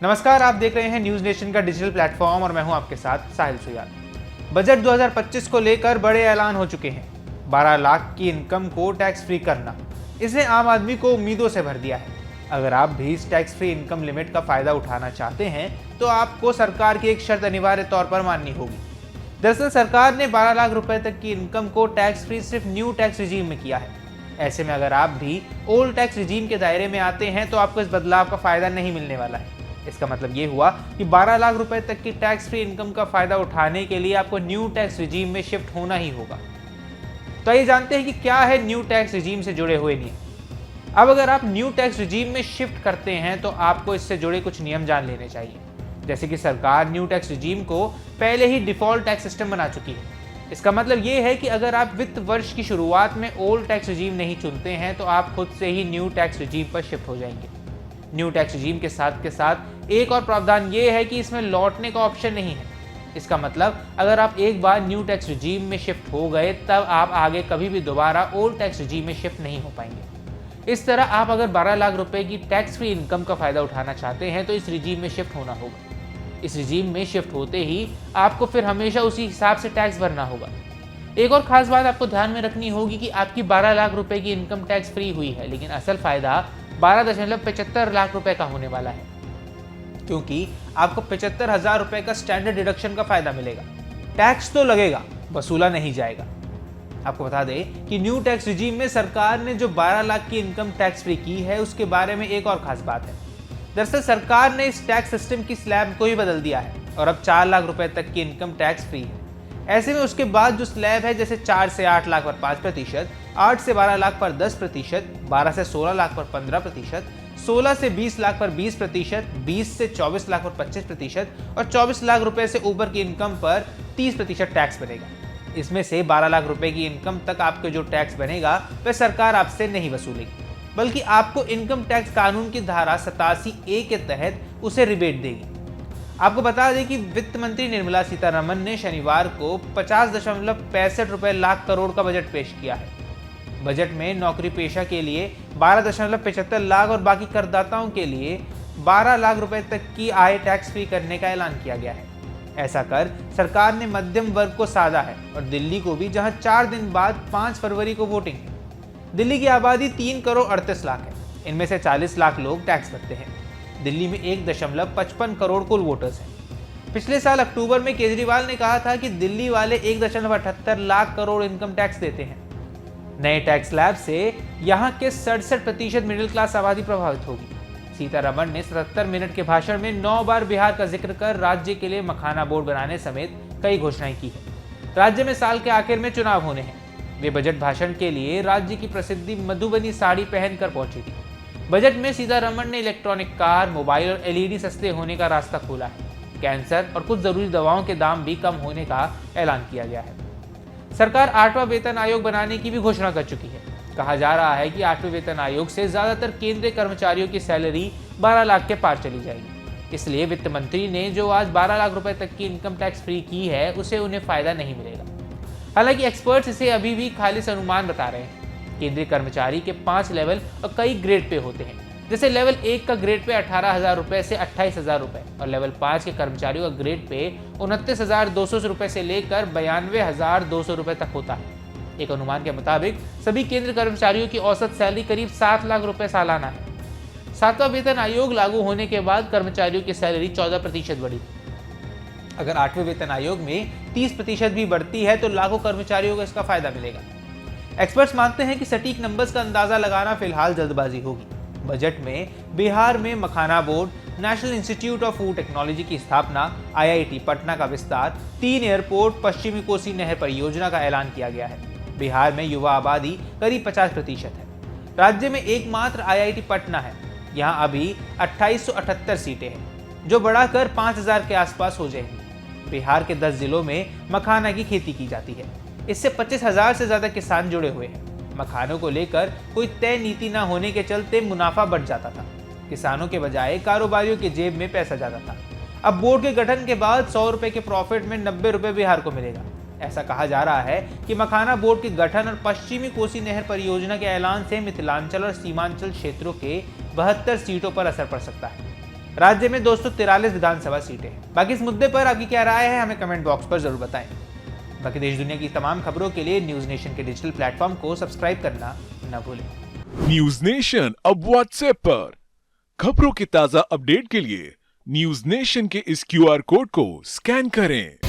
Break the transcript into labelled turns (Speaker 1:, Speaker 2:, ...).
Speaker 1: नमस्कार, आप देख रहे हैं न्यूज नेशन का डिजिटल प्लेटफॉर्म और मैं हूं आपके साथ साहिल सुयाल। बजट 2025 को लेकर बड़े ऐलान हो चुके हैं। 12 लाख की इनकम को टैक्स फ्री करना, इसने आम आदमी को उम्मीदों से भर दिया है। अगर आप भी इस टैक्स फ्री इनकम लिमिट का फायदा उठाना चाहते हैं तो आपको सरकार की एक शर्त अनिवार्य तौर पर माननी होगी। दरअसल सरकार ने 12 लाख रुपए तक की इनकम को टैक्स फ्री सिर्फ न्यू टैक्स रिजीम में किया है। ऐसे में अगर आप भी ओल्ड टैक्स रिजीम के दायरे में आते हैं तो आपको इस बदलाव का फायदा नहीं मिलने वाला है। इसका मतलब ये हुआ कि 12 लाख रुपए तक की टैक्स फ्री इनकम का फायदा उठाने के लिए आपको न्यू टैक्स रिजीम में शिफ्ट होना ही होगा। तो आइए जानते हैं कि क्या है न्यू टैक्स रिजीम से जुड़े हुए नियम। अब अगर आप न्यू टैक्स रिजीम में शिफ्ट करते हैं तो आपको इससे जुड़े कुछ नियम जान लेने चाहिए। जैसे कि सरकार न्यू टैक्स रिजीम को पहले ही डिफॉल्ट टैक्स सिस्टम बना चुकी है। इसका मतलब ये है कि अगर आप वित्त वर्ष की शुरुआत में ओल्ड टैक्स रिजीम नहीं चुनते हैं तो आप खुद से ही न्यू टैक्स रिजीम पर शिफ्ट हो जाएंगे। न्यू टैक्स रिजीम के साथ एक और प्रावधान ये है कि इसमें लौटने का ऑप्शन नहीं है। इसका मतलब अगर आप एक बार न्यू टैक्स रिजीम में शिफ्ट हो गए तब आप आगे कभी भी दोबारा ओल्ड टैक्स रिजीम में शिफ्ट नहीं हो पाएंगे। इस तरह आप अगर 12 लाख रुपए की टैक्स फ्री इनकम का फायदा उठाना चाहते हैं तो इस रिजीम में शिफ्ट होना होगा। इस रिजीम में शिफ्ट होते ही आपको फिर हमेशा उसी हिसाब से टैक्स भरना होगा। एक और खास बात आपको ध्यान में रखनी होगी कि आपकी 12 लाख रुपए की इनकम टैक्स फ्री हुई है, लेकिन असल फायदा 12.75 लाख रुपए का होने वाला है, क्योंकि आपको 75,000 रुपए का स्टैंडर्ड डिडक्शन का फायदा मिलेगा। टैक्स तो लगेगा, वसूला नहीं जाएगा। आपको बता दें कि न्यू टैक्स रिजीम में सरकार ने जो 12 लाख की इनकम टैक्स फ्री की है उसके बारे में एक और खास बात है। दरअसल सरकार ने इस टैक्स सिस्टम की स्लैब को ही बदल दिया है और अब 4 लाख रुपए तक की इनकम टैक्स फ्री है। ऐसे में उसके बाद जो स्लैब है, जैसे 4 से 8 लाख पर 5%, 8 से 12 लाख पर 10%, 12 से 16 लाख पर 15%, 16 से 20 लाख पर 20%, 20 से 24 लाख पर 25% और 24 लाख रुपए से ऊपर की इनकम पर 30% टैक्स बनेगा। इसमें से 12 लाख रुपए की इनकम तक आपको जो टैक्स बनेगा वह सरकार आपसे नहीं वसूलेगी, बल्कि आपको इनकम टैक्स कानून की धारा 87A के तहत उसे रिबेट देगी। आपको बता दें कि वित्त मंत्री निर्मला सीतारमण ने शनिवार को 50.65 लाख करोड़ का बजट पेश किया है। बजट में नौकरी पेशा के लिए 12.75 लाख और बाकी करदाताओं के लिए 12 लाख रुपए तक की आय टैक्स फ्री करने का ऐलान किया गया है। ऐसा कर सरकार ने मध्यम वर्ग को साधा है और दिल्ली को भी, जहां 4 दिन बाद 5 फरवरी को वोटिंग है। दिल्ली की आबादी 3 करोड़ 38 लाख है। इनमें से 40 लाख लोग टैक्स भरते हैं। दिल्ली में 1.55 करोड़ कुल वोटर्स हैं। पिछले साल अक्टूबर में केजरीवाल ने कहा था कि दिल्ली वाले 1.78 लाख करोड़ इनकम टैक्स देते हैं। नए टैक्स स्लैब से यहां के 67% मिडिल क्लास आबादी प्रभावित होगी। सीतारमण ने 77 मिनट के भाषण में 9 बार बिहार का जिक्र कर राज्य के लिए मखाना बोर्ड बनाने समेत कई घोषणाएं की है। राज्य में साल के आखिर में चुनाव होने हैं। वे बजट भाषण के लिए राज्य की प्रसिद्धि मधुबनी साड़ी पहनकर पहुंची थी। बजट में सीतारमण ने इलेक्ट्रॉनिक कार, मोबाइल और LED सस्ते होने का रास्ता खोला है। कैंसर और कुछ जरूरी दवाओं के दाम भी कम होने का ऐलान किया गया है। सरकार 8वां वेतन आयोग बनाने की भी घोषणा कर चुकी है। कहा जा रहा है कि 8वें वेतन आयोग से ज्यादातर केंद्रीय कर्मचारियों की सैलरी 12 लाख के पार चली जाएगी। इसलिए वित्त मंत्री ने जो आज 12 लाख रुपए तक की इनकम टैक्स फ्री की है उसे उन्हें फायदा नहीं मिलेगा। हालांकि एक्सपर्ट्स इसे अभी भी खालिस अनुमान बता रहे हैं। केंद्रीय कर्मचारी के 5 लेवल और कई ग्रेड पे होते हैं। जैसे लेवल 1 का ग्रेड पे 18,000 रुपए से 28,000 रुपए और लेवल 5 के कर्मचारियों का ग्रेड पे 29,200 रुपए से लेकर 92,200 रुपए तक होता है। एक अनुमान के मुताबिक सभी केंद्रीय कर्मचारियों की औसत सैलरी करीब 7 लाख रुपए सालाना है। 7वां वेतन आयोग लागू होने के बाद कर्मचारियों की सैलरी 14% बढ़ी। अगर 8वें वेतन आयोग में 30% भी बढ़ती है तो लाखों कर्मचारियों को इसका फायदा मिलेगा। एक्सपर्ट्स मानते हैं कि सटीक नंबर्स का अंदाजा लगाना फिलहाल जल्दबाजी होगी। बजट में बिहार में makhana board, national institute of food technology की स्थापना, IIT पटना का विस्तार, 3 एयरपोर्ट, पश्चिमी कोसी नहर परियोजना का ऐलान किया गया है। बिहार में युवा आबादी करीब 50% है। राज्य में एकमात्र IIT पटना है। यहाँ अभी 2878 सीटें हैं, जो बढ़ाकर 5000 के आसपास हो जाएंगी। बिहार के 10 जिलों में मखाना की खेती की जाती है। इससे 25,000 से ज्यादा किसान जुड़े हुए हैं। मखानों को लेकर कोई तय नीति न होने के चलते मुनाफा बढ़ जाता था। किसानों के बजाय कारोबारियों की जेब में पैसा जाता था। अब बोर्ड के गठन के बाद 100 रुपए के प्रॉफिट में 90 रुपए बिहार को मिलेगा। ऐसा कहा जा रहा है कि मखाना बोर्ड के गठन और पश्चिमी कोसी नहर परियोजना के ऐलान से मिथिलांचल और सीमांचल क्षेत्रों के 72 सीटों पर असर पड़ सकता है। राज्य में 243 विधानसभा सीटें हैं। बाकी इस मुद्दे पर आपकी क्या राय है, हमें कमेंट बॉक्स पर जरूर बताएं। बाकी देश दुनिया की तमाम खबरों के लिए न्यूज नेशन के डिजिटल प्लेटफॉर्म को सब्सक्राइब करना न भूलें।
Speaker 2: न्यूज नेशन अब व्हाट्सएप पर खबरों के ताजा अपडेट के लिए न्यूज नेशन के इस QR कोड को स्कैन करें।